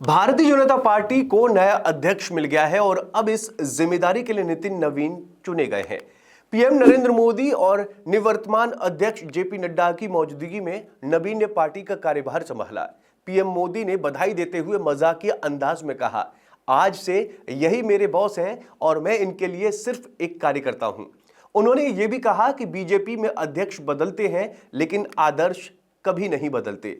Bharatiya Janata party को नया अध्यक्ष मिल गया है और अब इस जिम्मेदारी के लिए नितिन नवीन चुने गए हैं। पीएम नरेंद्र मोदी और निवर्तमान अध्यक्ष जेपी नड्डा की मौजूदगी में नवीन ने पार्टी का कार्यभार संभाला। पीएम मोदी ने बधाई देते हुए मजाकिया अंदाज में कहा, आज से यही मेरे बॉस हैं और मैं इनके लिए सिर्फ एक कार्यकर्ता हूं। उन्होंने ये भी कहा कि बीजेपी में अध्यक्ष बदलते हैं लेकिन आदर्श कभी नहीं बदलते।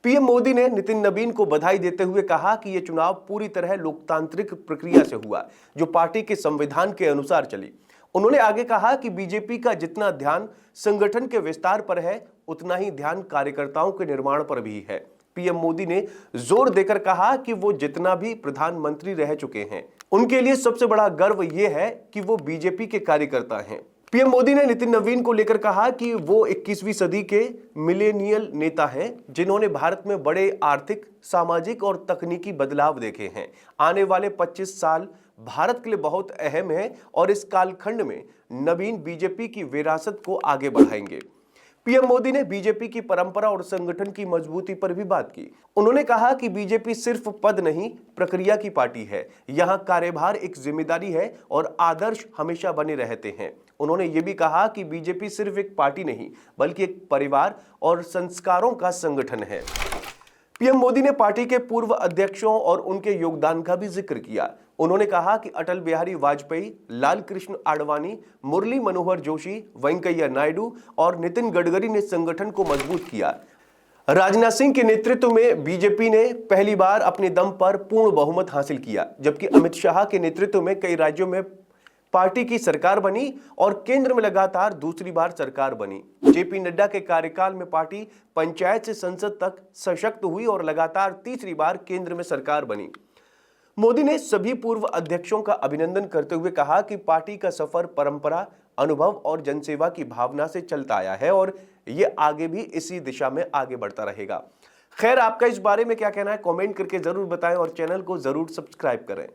पीएम मोदी ने नितिन नवीन को बधाई देते हुए कहा कि यह चुनाव पूरी तरह लोकतांत्रिक प्रक्रिया से हुआ, जो पार्टी के संविधान के अनुसार चली। उन्होंने आगे कहा कि बीजेपी का जितना ध्यान संगठन के विस्तार पर है, उतना ही ध्यान कार्यकर्ताओं के निर्माण पर भी है। पीएम मोदी ने जोर देकर कहा कि वो जितना भी प्रधानमंत्री रह चुके हैं, उनके लिए सबसे बड़ा गर्व यह है कि वो बीजेपी के कार्यकर्ता हैं। पीएम मोदी ने नितिन नवीन को लेकर कहा कि वो 21वीं सदी के मिलेनियल नेता हैं, जिन्होंने भारत में बड़े आर्थिक, सामाजिक और तकनीकी बदलाव देखे हैं। आने वाले 25 साल भारत के लिए बहुत अहम है और इस कालखंड में नवीन बीजेपी की विरासत को आगे बढ़ाएंगे। पीएम मोदी ने बीजेपी की परंपरा और संगठन की मजबूती पर भी बात की। उन्होंने कहा कि बीजेपी सिर्फ पद नहीं, प्रक्रिया की पार्टी है। यहां कार्यभार एक जिम्मेदारी है और आदर्श हमेशा बने रहते हैं। उन्होंने ये भी कहा कि बीजेपी सिर्फ एक पार्टी नहीं, बल्कि एक परिवार और संस्कारों का संगठन है। पीएम मोदी ने पार्टी के पूर्व अध्यक्षों और उनके योगदान का भी जिक्र किया। उन्होंने कहा कि अटल बिहारी वाजपेयी, लाल कृष्ण आडवाणी, मुरली मनोहर जोशी, वेंकैया नायडू और नितिन गडकरी ने संगठन को मजबूत किया। राजनाथ सिंह के नेतृत्व में बीजेपी ने पहली बार अपने दम पर पूर्ण बहुमत हासिल किया, जबकि अमित शाह के नेतृत्व में कई राज्यों में पार्टी की सरकार बनी और केंद्र में लगातार दूसरी बार सरकार बनी। जेपी नड्डा के कार्यकाल में पार्टी पंचायत से संसद तक सशक्त हुई और लगातार तीसरी बार केंद्र में सरकार बनी। मोदी ने सभी पूर्व अध्यक्षों का अभिनंदन करते हुए कहा कि पार्टी का सफर परंपरा, अनुभव और जनसेवा की भावना से चलता आया है और ये आगे भी इसी दिशा में आगे बढ़ता रहेगा। खैर, आपका इस बारे में क्या कहना है, कमेंट करके जरूर बताएं और चैनल को जरूर सब्सक्राइब करें।